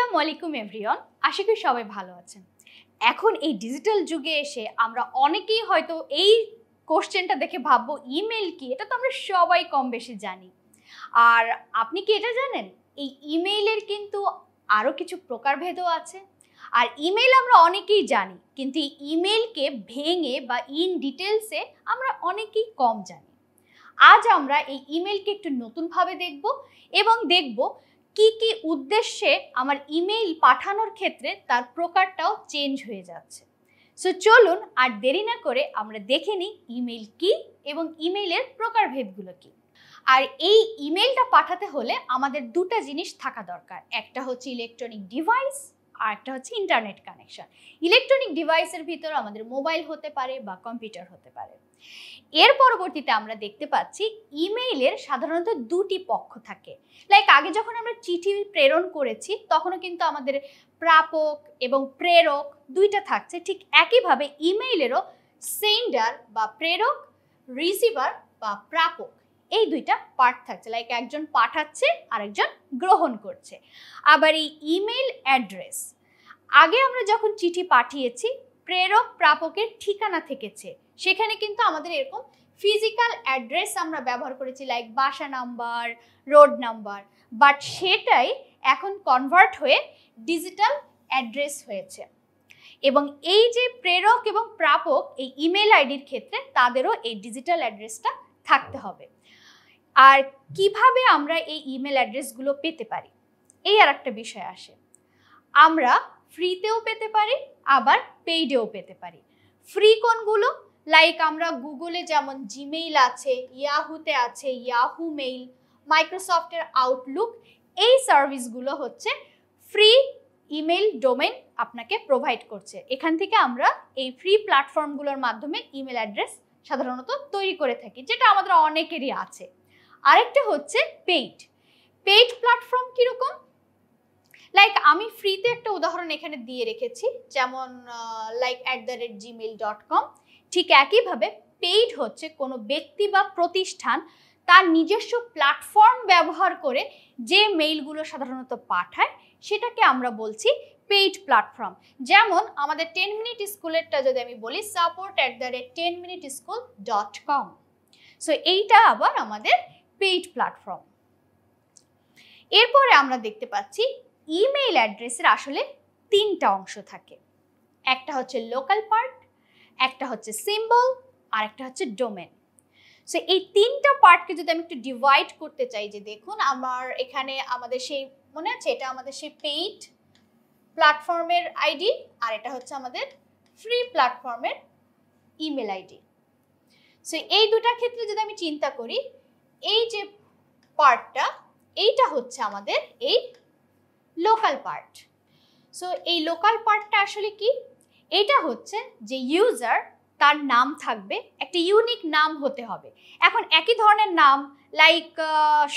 আসসালামু আলাইকুম এভরিওয়ান, আশা করি সবাই ভালো আছেন। এখন এই ডিজিটাল যুগে এসে আমরা অনেকেই হয়তো এই কোশ্চেনটা দেখে ভাববো ইমেল কি। এটা তো আমরা সবাই কম বেশি জানি। আর আপনি কি এটা জানেন এই ইমেইলের কিন্তু আরও কিছু প্রকারভেদও আছে। আর ইমেল আমরা অনেকেই জানি, কিন্তু এই ইমেলকে ভেঙে বা ইন ডিটেলসে আমরা অনেকেই কম জানি। আজ আমরা এই ইমেলকে একটু নতুনভাবে দেখব এবং দেখব কি কি উদ্দেশ্যে আমার ইমেইল পাঠানোর ক্ষেত্রে তার প্রকারটাও চেঞ্জ হয়ে যাচ্ছে। সো চলুন আর দেরি না করে আমরা দেখে নিই ইমেল কি এবং ইমেইলের প্রকারভেদগুলো কি। আর এই ইমেলটা পাঠাতে হলে আমাদের দুটো জিনিস থাকা দরকার, একটা হচ্ছে ইলেকট্রনিক ডিভাইস আর একটা হচ্ছে ইন্টারনেট কানেকশন। ইলেকট্রনিক ডিভাইসের ভিতর আমাদের মোবাইল হতে পারে বা কম্পিউটার হতে পারে। এর পরবর্তীতে আমরা দেখতে পাচ্ছি ইমেইলের সাধারণত দুটি পক্ষ থাকে। লাইক আগে যখন আমরা চিঠি প্রেরণ করেছি তখনও কিন্তু আমাদের প্রাপক এবং প্রেরক দুইটা থাকছে, ঠিক একইভাবে ইমেইলেরও সেন্ডার বা প্রেরক, রিসিভার বা প্রাপক এই দুইটা পার্ট থাকছে। লাইক একজন পাঠাচ্ছে আর একজন গ্রহণ করছে। আবার এই ইমেইল অ্যাড্রেস, আগে আমরা যখন চিঠি পাঠিয়েছি প্রেরক প্রাপকের ঠিকানা থেকেছে, সেখানে কিন্তু আমাদের এরকম ফিজিক্যাল অ্যাড্রেস আমরা ব্যবহার করেছি, লাইক বাসা নাম্বার, রোড নাম্বার, বাট সেটাই এখন কনভার্ট হয়ে ডিজিটাল অ্যাড্রেস হয়েছে। এবং এই যে প্রেরক এবং প্রাপক এই ইমেল আইডির ক্ষেত্রে তাদেরও এই ডিজিটাল অ্যাড্রেসটা থাকতে হবে। আর কিভাবে আমরা এই ইমেল অ্যাড্রেসগুলো পেতে পারি, এই আর একটা বিষয় আসে। আমরা ফ্রিতেও পেতে পারি, আবার পেইডেও পেতে পারি। ফ্রি কোনগুলো? লাইক আমরা গুগলে যেমন জিমেইল আছে, ইয়াহুতে আছে ইয়াহু মেইল, মাইক্রোসফটের আউটলুক, এই সার্ভিসগুলো হচ্ছে ফ্রি ইমেল ডোমেন আপনাকে প্রোভাইড করছে। এখান থেকে আমরা এই ফ্রি প্ল্যাটফর্মগুলোর মাধ্যমে ইমেল অ্যাড্রেস সাধারণত তৈরি করে থাকি, যেটা আমাদের অনেকেরই আছে। আরেকটা হচ্ছে পেইড প্ল্যাটফর্ম। কীরকম? লাইক আমি ফ্রিতে একটা উদাহরণ এখানে দিয়ে রেখেছি, যেমন লাইক @gmail.com। ঠিক একইভাবে পেইড হচ্ছে কোনো ব্যক্তি বা প্রতিষ্ঠান তার নিজস্ব প্ল্যাটফর্ম ব্যবহার করে যে মেইলগুলো সাধারণত পাঠায়, সেটাকে আমরা বলছি পেইড প্ল্যাটফর্ম। যেমন আমাদের 10 মিনিট স্কুলেরটা যদি আমি বলি, support@10minuteschool.com। সো এইটা আবার আমাদের পেইড প্ল্যাটফর্ম। এরপরে আমরা দেখতে পাচ্ছি ইমেইল অ্যাড্রেসের আসলে তিনটা অংশ থাকে। একটা হচ্ছে লোকাল পার্ট, একটা হচ্ছে সিম্বল, আর একটা হচ্ছে ডোমেন। সো এই তিনটা পার্টকে যদি আমি একটু ডিভাইড করতে চাই, যে দেখুন আমার এখানে আমাদের সেই মনে আছে, এটা আমাদের সেই পেইড প্ল্যাটফর্মের আইডি, আর এটা হচ্ছে আমাদের ফ্রি প্ল্যাটফর্মের ইমেল আইডি। সো এই দুটা ক্ষেত্রে যদি আমি চিন্তা করি, এই যে পার্টটা, এইটা হচ্ছে আমাদের এই লোকাল পার্ট। সো এই লোকাল পার্টটা আসলে কি? এটা হচ্ছে যে ইউজার, তার নাম থাকবে, একটা ইউনিক নাম হতে হবে। এখন একই ধরনের নাম, লাইক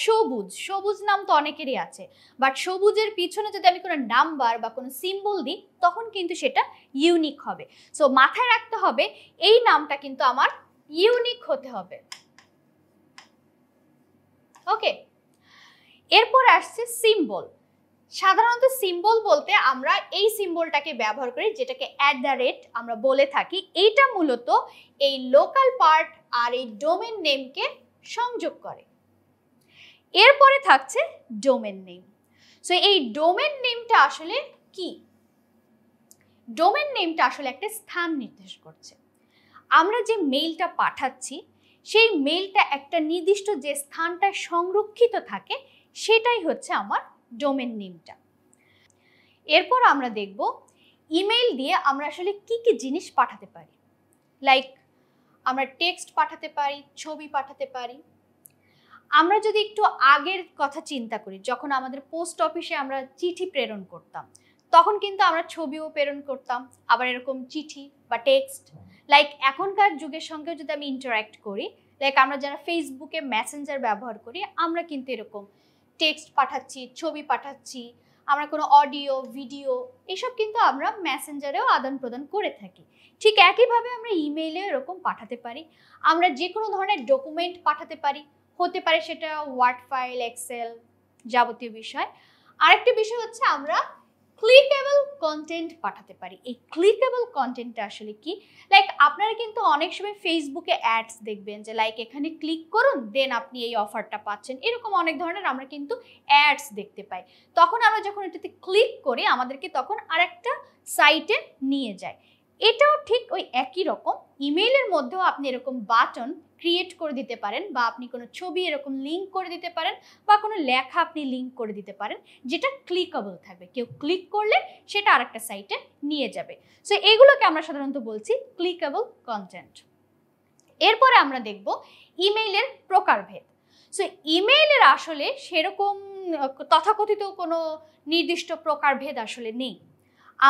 সবুজ নাম তো অনেকেরই আছে, বাট সবুজের পিছনে যদি আমি কোনো নাম্বার বা কোনো সিম্বল দিই তখন কিন্তু সেটা ইউনিক হবে। সো মাথায় রাখতে হবে এই নামটা কিন্তু আমার ইউনিক হতে হবে। ওকে, এরপর আসছে সিম্বল। সাধারণত সিম্বল বলতে আমরা এই সিম্বলটাকে ব্যবহার করি, যেটাকে আমরা বলে থাকি। এইটা মূলত এই লোকাল পার্ট আর এই ডোমেন নেমকে সংযোগ করে। এরপরে থাকছে ডোমেন নেম। সো এই ডোমেন নেমটা আসলে কি? ডোমেন নেমটা আসলে একটা স্থান নির্দেশ করছে। আমরা যে মেইলটা পাঠাচ্ছি সেই মেইলটা একটা নির্দিষ্ট যে স্থানটায় সংরক্ষিত থাকে, সেটাই হচ্ছে আমার ডোমেন নেমটা। এরপর আমরা দেখব ইমেইল দিয়ে আমরা আসলে কি কি জিনিস পাঠাতে পারি। লাইক আমরা টেক্সট পাঠাতে পারি, ছবি পাঠাতে পারি। আমরা যদি একটু আগের কথা চিন্তা করি, যখন আমাদের পোস্ট অফিসে আমরা চিঠি প্রেরণ করতাম, তখন কিন্তু আমরা ছবিও প্রেরণ করতাম, আবার এরকম চিঠি বা টেক্সট। লাইক এখনকার যুগের সঙ্গে যদি আমি ইন্টারাক্ট করি, লাইক আমরা যারা ফেসবুকে মেসেঞ্জার ব্যবহার করি, আমরা কিন্তু এরকম টেক্সট পাঠাচ্ছি, ছবি পাঠাচ্ছি, আমরা কোনো অডিও, ভিডিও এসব কিন্তু আমরা মেসেঞ্জারেও আদান প্রদান করে থাকি। ঠিক একইভাবে আমরা ইমেইলেও এরকম পাঠাতে পারি। আমরা যে কোনো ধরনের ডকুমেন্ট পাঠাতে পারি, হতে পারে সেটা ওয়ার্ড ফাইল, এক্সেল, যাবতীয় বিষয়। আরেকটা বিষয় হচ্ছে আমরা ক্লিকেবল কন্টেন্ট পাঠাতে পারি। এই ক্লিকেবল কন্টেন্টটা আসলে কি, লাইক আপনারা কিন্তু অনেক সময় ফেসবুকে অ্যাডস দেখবেন যে লাইক এখানে ক্লিক করুন দেন আপনি এই অফারটা পাচ্ছেন, এরকম অনেক ধরনের আমরা কিন্তু অ্যাডস দেখতে পাই। তখন আমরা যখন এটাতে ক্লিক করি আমাদেরকে তখন আরেকটা সাইটে নিয়ে যায়। এটাও ঠিক ওই একই রকম, ইমেইলের মধ্যেও আপনি এরকম বাটন ক্রিয়েট করে দিতে পারেন, বা আপনি কোনো ছবি এরকম লিঙ্ক করে দিতে পারেন, বা কোনো লেখা আপনি লিঙ্ক করে দিতে পারেন যেটা ক্লিকেবল থাকবে, কেউ ক্লিক করলে সেটা আরেকটা সাইটে নিয়ে যাবে। সো এগুলোকে আমরা সাধারণত বলছি ক্লিকেবল কন্টেন্ট। এরপরে আমরা দেখব ইমেইলের প্রকারভেদ। সো ইমেইলের আসলে সেরকম তথাকথিত কোনো নির্দিষ্ট প্রকারভেদ আসলে নেই।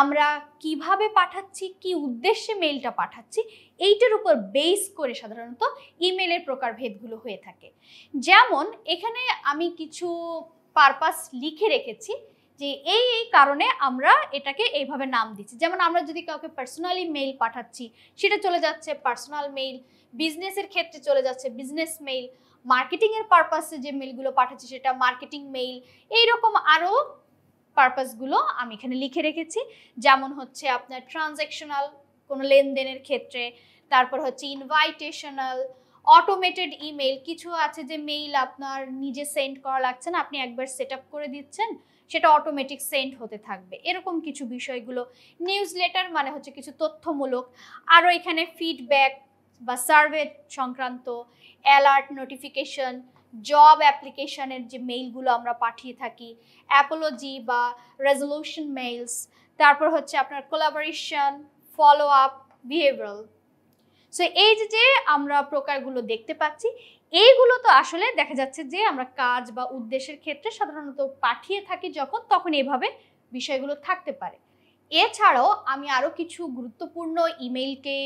আমরা কিভাবে পাঠাচ্ছি, কি উদ্দেশ্যে মেইলটা পাঠাচ্ছি, এইটার উপর বেস করে সাধারণত ইমেইলের প্রকারভেদগুলো হয়ে থাকে। যেমন এখানে আমি কিছু পারপাস লিখে রেখেছি যে এই এই কারণে আমরা এটাকে এইভাবে নাম দিচ্ছি। যেমন আমরা যদি কাউকে পার্সোনালি মেইল পাঠাচ্ছি সেটা চলে যাচ্ছে পার্সোনাল মেইল, বিজনেসের ক্ষেত্রে চলে যাচ্ছে বিজনেস মেইল, মার্কেটিংয়ের পারপাসে যে মেইলগুলো পাঠাচ্ছি সেটা মার্কেটিং মেইল, এইরকম আরও পারপাসগুলো আমি এখানে লিখে রেখেছি। যেমন হচ্ছে আপনার ট্রানজ্যাকশনাল কোনো লেনদেনের ক্ষেত্রে, তারপর হচ্ছে ইনভাইটেশনাল, অটোমেটেড ইমেল, কিছু আছে যে মেইল আপনার নিজে সেন্ড করা লাগছে না, আপনি একবার সেট আপ করে দিচ্ছেন সেটা অটোমেটিক সেন্ড হতে থাকবে, এরকম কিছু বিষয়গুলো। নিউজ লেটার মানে হচ্ছে কিছু তথ্যমূলক, আরও এখানে ফিডব্যাক বা সার্ভে সংক্রান্ত, অ্যালার্ট, নোটিফিকেশন, জব অ্যাপ্লিকেশনের যে মেইলগুলো আমরা পাঠিয়ে থাকি, অ্যাপোলজি বা রেজলিউশন মেইলস, তারপর হচ্ছে আপনার collaboration, follow up, behavioural. So এই যে আমরা প্রকারগুলো দেখতে পাচ্ছি, এইগুলো তো আসলে দেখা যাচ্ছে যে আমরা কাজ বা উদ্দেশ্যের ক্ষেত্রে সাধারণত পাঠিয়ে থাকি যখন, তখন এভাবে বিষয়গুলো থাকতে পারে। এছাড়াও আমি আরও কিছু গুরুত্বপূর্ণ ইমেইলকে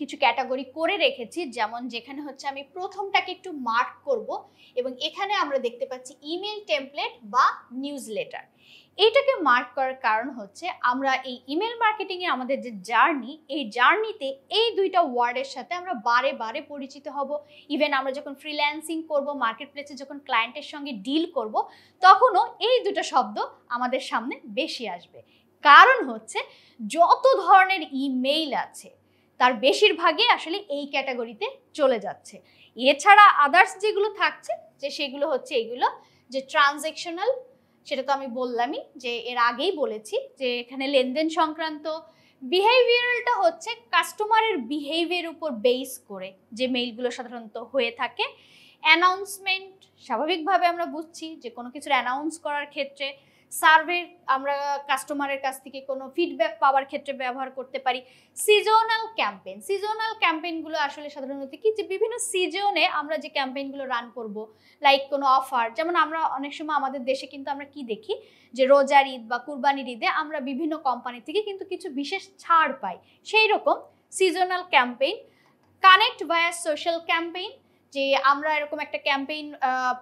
কিছু ক্যাটাগরি করে রেখেছি, যেমন যেখানে হচ্ছে আমি প্রথমটাকে একটু মার্ক করব, এবং এখানে আমরা দেখতে পাচ্ছি ইমেল টেমপ্লেট বা নিউজ লেটার। এইটাকে মার্ক করার কারণ হচ্ছে আমরা এই ইমেল মার্কেটিংয়ে আমাদের যে জার্নি, এই জার্নিতে এই দুইটা ওয়ার্ডের সাথে আমরা বারে বারে পরিচিত হব। ইভেন আমরা যখন ফ্রিল্যান্সিং করব, মার্কেট প্লেসে যখন ক্লায়েন্টের সঙ্গে ডিল করব, তখনও এই দুটো শব্দ আমাদের সামনে বেশি আসবে। কারণ হচ্ছে যত ধরনের ইমেইল আছে তার বেশিরভাগই আসলে এই ক্যাটাগরিতে চলে যাচ্ছে। এছাড়া আদার্স যেগুলো থাকছে যে সেগুলো হচ্ছে এইগুলো যে ট্রানজ্যাকশনাল, সেটা তো আমি বললামই, যে এর আগেই বলেছি যে এখানে লেনদেন সংক্রান্ত। বিহেভিয়ারালটা হচ্ছে কাস্টমারের বিহেভিয়ার উপর বেস করে যে মেইলগুলো সাধারণত হয়ে থাকে। অ্যানাউন্সমেন্ট, স্বাভাবিকভাবে আমরা বুঝছি যে কোনো কিছুর অ্যানাউন্স করার ক্ষেত্রে। সার্ভে, আমরা কাস্টমারের কাছ থেকে কোনো ফিডব্যাক পাওয়ার ক্ষেত্রে ব্যবহার করতে পারি। সিজনাল ক্যাম্পেইন, সিজনাল ক্যাম্পেইনগুলো আসলে সাধারণত কি, যে বিভিন্ন সিজনে আমরা যে ক্যাম্পেইনগুলো রান করব, লাইক কোনো অফার, যেমন আমরা অনেক সময় আমাদের দেশে কিন্তু আমরা কি দেখি যে রোজার ঈদ বা কুরবানির ঈদে আমরা বিভিন্ন কোম্পানি থেকে কিন্তু কিছু বিশেষ ছাড় পাই, সেই রকম সিজনাল ক্যাম্পেইন। কানেক্ট ভায়া সোশ্যাল ক্যাম্পেইন, যে আমরা এরকম একটা ক্যাম্পেইন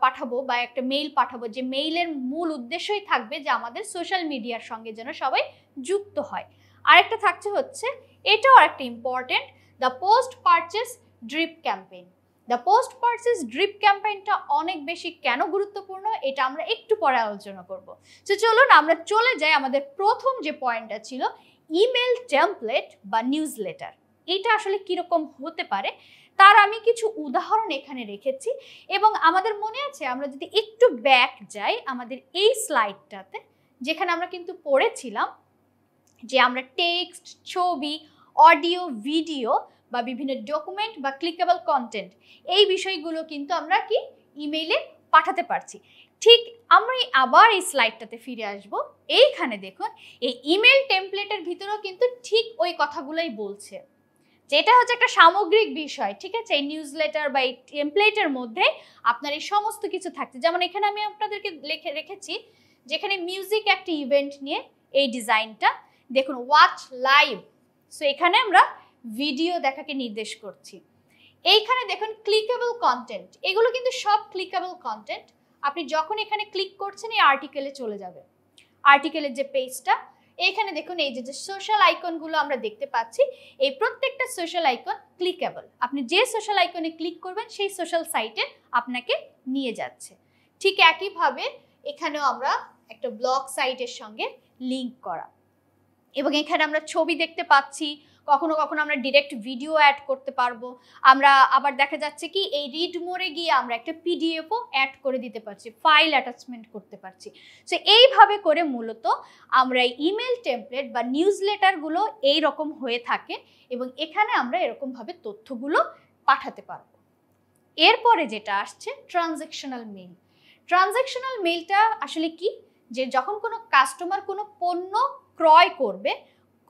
পাঠাবো বা একটা মেইল পাঠাবো, যে মেইলের মূল উদ্দেশ্যই থাকবে যে আমাদের সোশ্যাল মিডিয়ার সঙ্গে যেন সবাই যুক্ত হয়। আরেকটা থাকছে হচ্ছে, এটাও একটা important, the post purchase drip campaign. The post purchase drip ক্যাম্পেইনটা অনেক বেশি কেন গুরুত্বপূর্ণ এটা আমরা একটু পরে আলোচনা করব। তো চলুন আমরা চলে যাই আমাদের প্রথম যে পয়েন্টটা ছিল, ইমেল টেমপ্লেট বা নিউজ লেটার। এটা আসলে কীরকম হতে পারে তার আমি কিছু উদাহরণ এখানে রেখেছি। এবং আমাদের মনে আছে, আমরা যদি একটু ব্যাক যাই আমাদের এই স্লাইডটাতে, যেখানে আমরা কিন্তু পড়েছিলাম যে আমরা টেক্সট, ছবি, অডিও, ভিডিও বা বিভিন্ন ডকুমেন্ট বা ক্লিকেবল কন্টেন্ট, এই বিষয়গুলো কিন্তু আমরা কি ইমেইলে পাঠাতে পারছি। ঠিক আমরা আবার এই স্লাইডটাতে ফিরে আসব। এইখানে দেখুন, এই ইমেল টেমপ্লেটের ভিতরেও কিন্তু ঠিক ওই কথাগুলোই বলছে, যেটা হচ্ছে একটা সামগ্রিক বিষয়, ঠিক আছে। এই নিউজ লেটার বা এই টেমপ্লেটের মধ্যে আপনার এই সমস্ত কিছু থাকছে। যেমন এখানে আমি আপনাদেরকে লিখে রেখেছি, যেখানে মিউজিক একটা ইভেন্ট নিয়ে এই ডিজাইনটা দেখুন, ওয়াচ লাইভ। সো এখানে আমরা ভিডিও দেখাকে নির্দেশ করছি। এইখানে দেখুন ক্লিকেবল কন্টেন্ট, এগুলো কিন্তু সব ক্লিকেবল কন্টেন্ট। আপনি যখন এখানে ক্লিক করছেন এই আর্টিকেলে চলে যাবে, আর্টিকেলের যে পেজটা, এখানে দেখুন এই যে সোশ্যাল আইকনগুলো আমরা দেখতে পাচ্ছি, এই প্রত্যেকটা সোশ্যাল আইকন ক্লিকেবল। আপনি যে সোশ্যাল আইকনে ক্লিক করবেন সেই সোশ্যাল সাইটে আপনাকে নিয়ে যাচ্ছে। ঠিক একইভাবে এখানেও আমরা একটা ব্লগ সাইটের সঙ্গে লিঙ্ক করা। এবং এখানে আমরা ছবি দেখতে পাচ্ছি, কখনো কখনো আমরা ডিরেক্ট ভিডিও অ্যাড করতে পারবো। আমরা আবার দেখা যাচ্ছে কি এই রিড মোরে গিয়ে আমরা একটা পিডিএফও অ্যাড করে দিতে পারছি, ফাইল অ্যাটাচমেন্ট করতে পারছি। সো এইভাবে করে মূলত আমরা ইমেল টেমপ্লেট বা নিউজ লেটারগুলো এইরকম হয়ে থাকে এবং এখানে আমরা এরকমভাবে তথ্যগুলো পাঠাতে পারবো। এরপরে যেটা আসছে ট্রানজ্যাকশনাল মেইল। ট্রানজ্যাকশনাল মেইলটা আসলে কি, যে যখন কোনো কাস্টমার কোনো পণ্য ক্রয় করবে,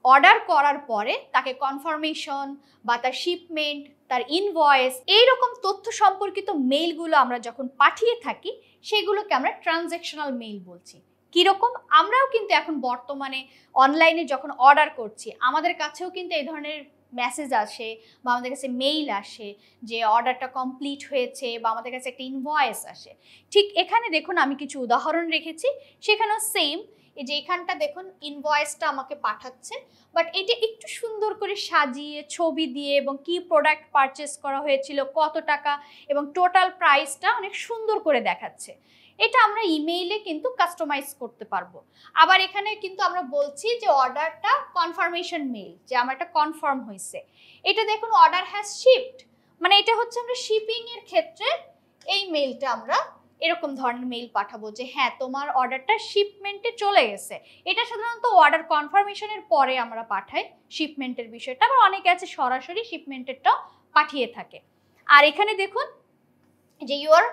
অর্ডার করার পরে তাকে কনফার্মেশন বা তার শিপমেন্ট, তার ইনভয়েস, এইরকম তথ্য সম্পর্কিত মেইলগুলো আমরা যখন পাঠিয়ে থাকি সেগুলোকে আমরা ট্রানজ্যাকশনাল মেইল বলছি। কীরকম, আমরাও কিন্তু এখন বর্তমানে অনলাইনে যখন অর্ডার করছি আমাদের কাছেও কিন্তু এই ধরনের মেসেজ আসে বা আমাদের কাছে মেইল আসে যে অর্ডারটা কমপ্লিট হয়েছে বা আমাদের কাছে একটা ইনভয়েস আসে। ঠিক এখানে দেখুন আমি কিছু উদাহরণ রেখেছি, সেখানেও সেম। এই যে এখানটা দেখুন ইনভয়েসটা আমাকে পাঠাচ্ছে, বাট এটা একটু সুন্দর করে সাজিয়ে ছবি দিয়ে এবং কি প্রোডাক্ট পারচেস করা হয়েছিল, কত টাকা এবং টোটাল প্রাইসটা অনেক সুন্দর করে দেখাচ্ছে। এটা আমরা ইমেইলে কিন্তু কাস্টমাইজ করতে পারবো। আবার এখানে কিন্তু আমরা বলছি যে অর্ডারটা কনফার্মেশন মেইল, যে আমার এটা কনফার্ম হয়েছে। এটা দেখুন অর্ডার হ্যাজ শিপড, মানে এটা হচ্ছে আমরা শিপিং এর ক্ষেত্রে এই মেইলটা আমরা এরকম ধরনের মেইল পাঠাবো যে হ্যাঁ তোমার অর্ডারটা শিপমেন্টে চলে গেছে। এটা সাধারণত অর্ডার কনফার্মেশনের পরে আমরা পাঠাই শিপমেন্টের বিষয়টা, আবার অনেকে আছে সরাসরি শিপমেন্টেরটাও পাঠিয়ে থাকে। আর এখানে দেখুন যে your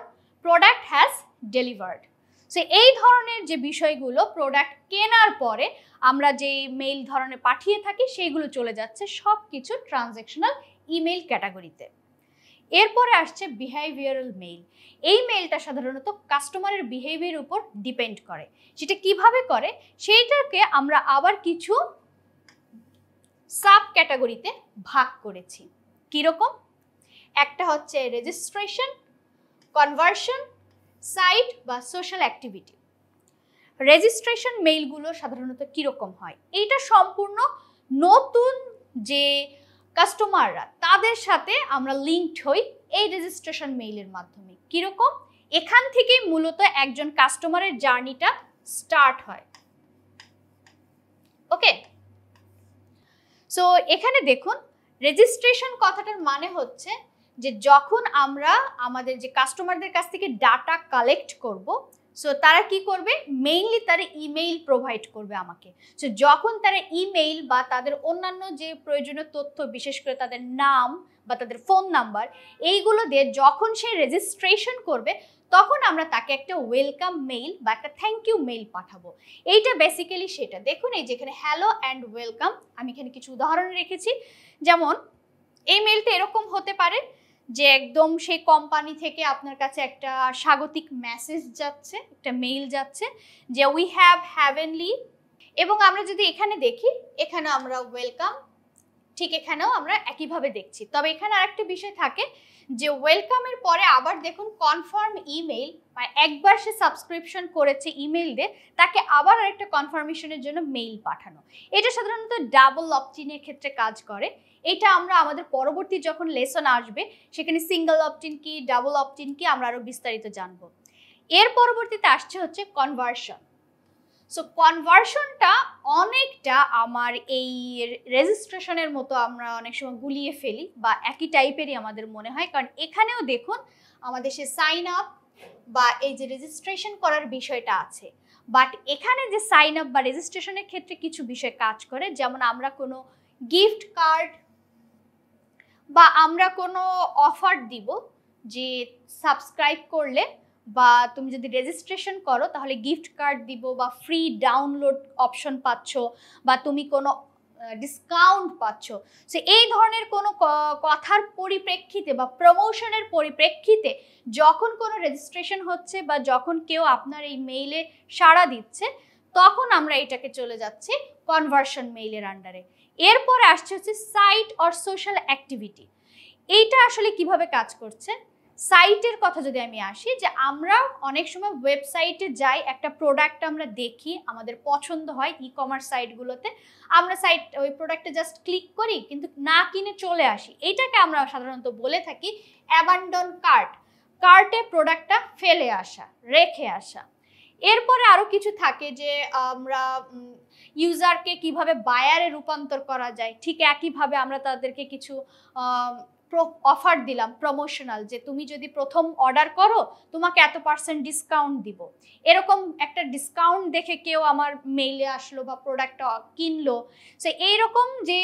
product has delivered. So এই ধরনের যে বিষয়গুলো প্রোডাক্ট কেনার পরে আমরা যে মেইল ধরনের পাঠিয়ে থাকি সেইগুলো চলে যাচ্ছে সব কিছু ট্রানজ্যাকশনাল ইমেইল ক্যাটাগরিতে। এরপরে আসছে বিহেভিয়ারাল মেইল। এই মেইলটা সাধারণত কাস্টমারের বিহেভিয়ার উপর ডিপেন্ড করে। সেটা কিভাবে করে সেইটাকে আমরা আবার কিছু সাব ক্যাটাগরিতে ভাগ করেছি। কীরকম, একটা হচ্ছে রেজিস্ট্রেশন, কনভার্সন, সাইট বা সোশ্যাল অ্যাক্টিভিটি। রেজিস্ট্রেশন মেইলগুলো সাধারণত কীরকম হয়, এইটা সম্পূর্ণ নতুন যে কাস্টমাররা তাদের সাথে আমরা লিঙ্কড হই এই রেজিস্ট্রেশন মেইলের মাধ্যমে। কীরকম, এখান থেকেই মূলত একজন কাস্টমারের জার্নিটা স্টার্ট হয়। ওকে, সো এখানে দেখুন রেজিস্ট্রেশন কথাটার মানে হচ্ছে যে যখন আমরা আমাদের যে কাস্টমারদের কাছ থেকে ডাটা কালেক্ট করব, সো তারা কি করবে, মেইনলি তারা ইমেইল প্রোভাইড করবে আমাকে। সো যখন তারা ইমেইল বা তাদের অন্যান্য যে প্রয়োজনীয় তথ্য, বিশেষ করে তাদের নাম বা তাদের ফোন নাম্বার, এইগুলো দিয়ে যখন সে রেজিস্ট্রেশন করবে তখন আমরা তাকে একটা ওয়েলকাম মেইল বা একটা থ্যাংক ইউ মেইল পাঠাবো। এইটা বেসিক্যালি সেটা। দেখুন এই যেখানে হ্যালো অ্যান্ড ওয়েলকাম, আমি এখানে কিছু উদাহরণ রেখেছি। যেমন এই মেইলটা এরকম হতে পারে যে একদম সেই কোম্পানি থেকে আপনার কাছে একটা স্বাগতিক মেসেজ যাচ্ছে, একটা মেইল যাচ্ছে যে উই হ্যাভ হ্যাভেনলি, এবং আমরা যদি এখানে দেখি এখানে আমরা ওয়েলকাম, ঠিক এখানেও আমরা একইভাবে দেখছি। তবে এখানে আরেকটা বিষয় থাকে যে ওয়েলকামের পরে আবার দেখুন কনফার্ম ইমেইল, মানে একবার সে সাবস্ক্রিপশন করেছে ইমেইল দিয়ে, তাকে আবার আরেকটা কনফার্মেশনের জন্য মেইল পাঠানো। এটা সাধারণত ডাবল অপটিনের ক্ষেত্রে কাজ করে। এটা আমরা আমাদের পরবর্তী যখন লেসন আসবে সেখানে সিঙ্গেল অপটিন কি, ডাবল অপটিন কি আমরা আরো বিস্তারিত জানবো। এর পরবর্তীতে আসছে হচ্ছে কনভার্সন। সো কনভার্সনটা অনেকটা আমার এই রেজিস্ট্রেশনের মতো আমরা অনেক সময় গুলিয়ে ফেলি বা একই টাইপেরই আমাদের মনে হয়, কারণ এখানেও দেখুন আমাদের সে সাইন আপ বা এই যে রেজিস্ট্রেশন করার বিষয়টা আছে, বাট এখানে যে সাইন আপ বা রেজিস্ট্রেশনের ক্ষেত্রে কিছু বিষয় কাজ করে। যেমন আমরা কোনো গিফট কার্ড বা আমরা কোনো অফার দিব যে সাবস্ক্রাইব করলে বা তুমি যদি রেজিস্ট্রেশন করো তাহলে গিফট কার্ড দিব বা ফ্রি ডাউনলোড অপশন পাচ্ছ বা তুমি কোনো ডিসকাউন্ট পাচ্ছ। সো এই ধরনের কোনো কথার পরিপ্রেক্ষিতে বা প্রমোশনের পরিপ্রেক্ষিতে যখন কোনো রেজিস্ট্রেশন হচ্ছে বা যখন কেউ আপনার এই মেইলে সাড়া দিচ্ছে তখন আমরা এটাকে চলে যাচ্ছি কনভার্সন মেইলের আন্ডারে। এরপরে আসছে হচ্ছে সাইট অর সোশ্যাল অ্যাক্টিভিটি। এইটা আসলে কিভাবে কাজ করছে, সাইটের কথা যদি আমি আসি, যে আমরা অনেক সময় ওয়েবসাইটে যাই, একটা প্রোডাক্ট আমরা দেখি, আমাদের পছন্দ হয় ই কমার্স সাইটগুলোতে, আমরা ওই প্রোডাক্টে জাস্ট ক্লিক করি কিন্তু না কিনে চলে আসি। এইটাকে আমরা সাধারণত বলে থাকি অ্যাবান্ডন কার্ট, কার্টে প্রোডাক্টটা ফেলে আসা, রেখে আসা। এরপরে আরো কিছু থাকে যে আমরা ইউজারকে কিভাবে বায়ারে রূপান্তর করা যায়, ঠিক একইভাবে আমরা তাদেরকে কিছু অফার দিলাম প্রমোশনাল, যে তুমি যদি প্রথম অর্ডার করো তোমাকে এত % ডিসকাউন্ট দিব। এরকম একটা ডিসকাউন্ট দেখে কেউ আমার মেইলে আসলো বা প্রোডাক্টটা কিনলো। সো এইরকম যে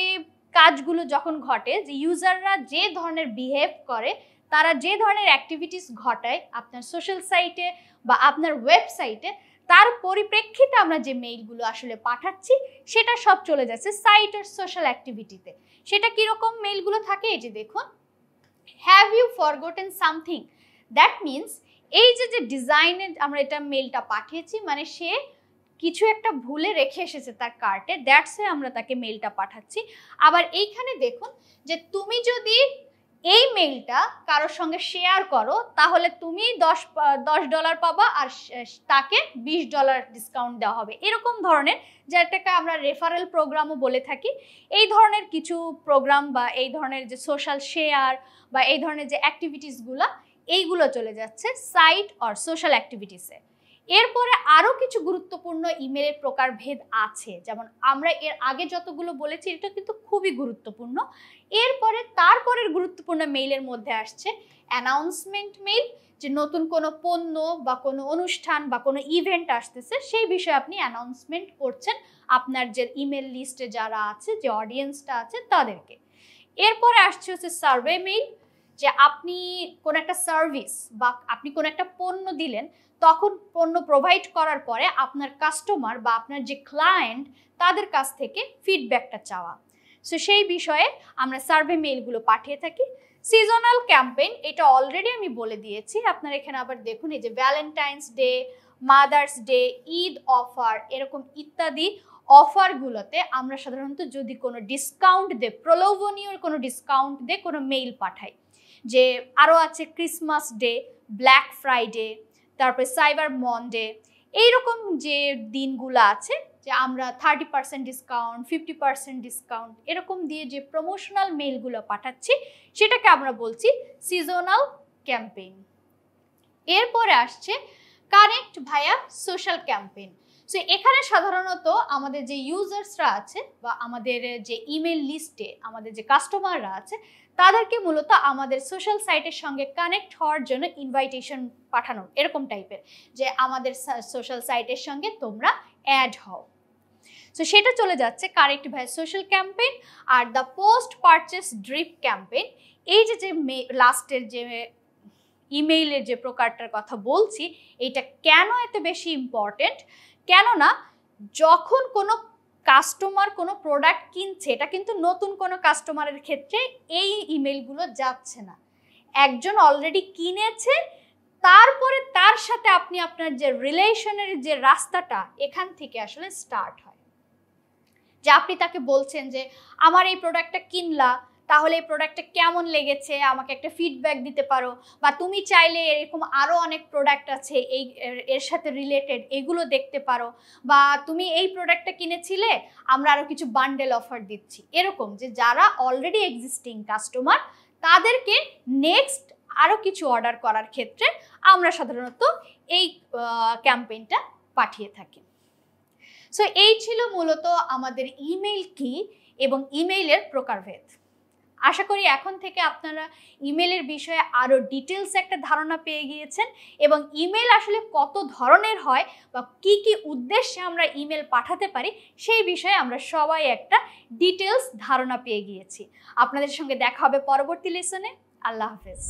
কাজগুলো যখন ঘটে, যে ইউজাররা যে ধরনের বিহেভ করে, তারা যে ধরনের অ্যাক্টিভিটিস ঘটায় আপনার সোশ্যাল সাইটে বা আপনার ওয়েবসাইটে, তার পরিপ্রেক্ষিতে আমরা যে মেইলগুলো আসলে পাঠাচ্ছি সেটা সব চলে যাচ্ছে সাইটের সোশ্যাল অ্যাক্টিভিটিতে। সেটা কীরকম মেইলগুলো থাকে, এই যে দেখুন, have you forgotten something. That means এই যে ডিজাইনে আমরা এটা মেইলটা পাঠিয়েছি, মানে সে কিছু একটা ভুলে রেখে এসেছে তার কার্টে, দ্যাটসে আমরা তাকে মেইলটা পাঠাচ্ছি। আবার এইখানে দেখুন যে তুমি যদি এই মেইলটা কারোর সঙ্গে শেয়ার করো তাহলে তুমি $10 পাবা আর তাকে $20 ডিসকাউন্ট দেওয়া হবে, এরকম ধরনের, যেটাকে আমরা রেফারেল প্রোগ্রামও বলে থাকি। এই ধরনের কিছু প্রোগ্রাম বা এই ধরনের যে সোশ্যাল শেয়ার বা এই ধরনের যে অ্যাক্টিভিটিসগুলো, এইগুলো চলে যাচ্ছে সাইট অর সোশ্যাল অ্যাক্টিভিটিসে। এরপরে আরও কিছু গুরুত্বপূর্ণ ইমেলের প্রকারভেদ আছে, যেমন আমরা এর আগে যতগুলো বলেছি এটা কিন্তু খুবই গুরুত্বপূর্ণ। এরপরে তারপরের গুরুত্বপূর্ণ মেইলের মধ্যে আসছে অ্যানাউন্সমেন্ট মেইল, যে নতুন কোনো পণ্য বা কোনো অনুষ্ঠান বা কোনো ইভেন্ট আসতেছে, সেই বিষয়ে আপনি অ্যানাউন্সমেন্ট করছেন আপনার যে ইমেল লিস্টে যারা আছে, যে অডিয়েন্সটা আছে তাদেরকে। এরপরে আসছে হচ্ছে সার্ভে মেইল, যে আপনি কোনো একটা সার্ভিস বা আপনি কোনো একটা পণ্য দিলেন, তখন পণ্য প্রোভাইড করার পরে আপনার কাস্টমার বা আপনার যে ক্লায়েন্ট তাদের কাছ থেকে ফিডব্যাকটা চাওয়া। সো সেই বিষয়ে আমরা সার্ভে মেইলগুলো পাঠিয়ে থাকি। সিজনাল ক্যাম্পেইন, এটা অলরেডি আমি বলে দিয়েছি, আপনারা এখানে আবার দেখুন, এই যে Valentine's day, mother's day, Eid offer, এরকম ইত্যাদি অফারগুলোতে আমরা সাধারণত যদি কোনো ডিসকাউন্ট দে, প্রলোভনীয় কোনো ডিসকাউন্ট দে কোনো মেইল পাঠাই। যে আরও আছে ক্রিসমাস ডে, ব্ল্যাক ফ্রাইডে, তারপরে সাইবার মন্ডে, এইরকম যে দিনগুলো আছে, যে আমরা 30% ডিসকাউন্ট, 50% ডিসকাউন্ট এরকম দিয়ে যে প্রমোশনাল মেইলগুলো পাঠাচ্ছি, সেটাকে আমরা বলছি সিজনাল ক্যাম্পেইন। এরপরে আসছে কানেক্ট ভায়া সোশ্যাল ক্যাম্পেইন। সো এখানে সাধারণত আমাদের যে ইউজার্সরা আছে বা আমাদের যে ইমেল লিস্টে আমাদের যে কাস্টমাররা আছে, তাদেরকে মূলত আমাদের সোশ্যাল সাইটের সঙ্গে কানেক্ট হওয়ার জন্য ইনভাইটেশন পাঠানো, এরকম টাইপের, যে আমাদের সোশ্যাল সাইটের সঙ্গে তোমরা অ্যাড হও। সো সেটা চলে যাচ্ছে connect via social campaign. Are the post purchase drip campaign, এই যে লাস্টের যে ইমেইলের যে প্রকারটার কথা বলছি, এইটা কেন এত বেশি ইম্পর্টেন্ট, কেননা যখন কোনো কাস্টমার কোনো প্রোডাক্ট কিনছে, এটা কিন্তু নতুন কোনো কাস্টমারের ক্ষেত্রে এই ইমেলগুলো যাচ্ছে না। একজন অলরেডি কিনেছে, তারপরে তার সাথে আপনি আপনার যে রিলেশনের যে রাস্তাটা এখান থেকে আসলে স্টার্ট হয়। যে আপনি তাকে বলছেন যে আমার এই প্রোডাক্টটা কিনলা, তাহলে এই প্রোডাক্টটা কেমন লেগেছে আমাকে একটা ফিডব্যাক দিতে পারো, বা তুমি চাইলে এরকম আরও অনেক প্রোডাক্ট আছে এর সাথে রিলেটেড, এগুলো দেখতে পারো, বা তুমি এই প্রোডাক্টটা কিনেছিলে আমরা আরও কিছু বান্ডেল অফার দিচ্ছি। এরকম যে যারা অলরেডি এক্সিস্টিং কাস্টমার, তাদেরকে নেক্সট আরও কিছু অর্ডার করার ক্ষেত্রে আমরা সাধারণত এই ক্যাম্পেইনটা পাঠিয়ে থাকি। সো এই ছিল মূলত আমাদের ইমেইল কি এবং ইমেইলের প্রকারভেদ। আশা করি এখন থেকে আপনারা ইমেলের বিষয়ে আরও ডিটেলস একটা ধারণা পেয়ে গিয়েছেন, এবং ইমেল আসলে কত ধরনের হয় বা কি কি উদ্দেশ্যে আমরা ইমেল পাঠাতে পারি সেই বিষয়ে আমরা সবাই একটা ডিটেলস ধারণা পেয়ে গিয়েছি। আপনাদের সঙ্গে দেখা হবে পরবর্তী লেসনে। আল্লাহ হাফেজ।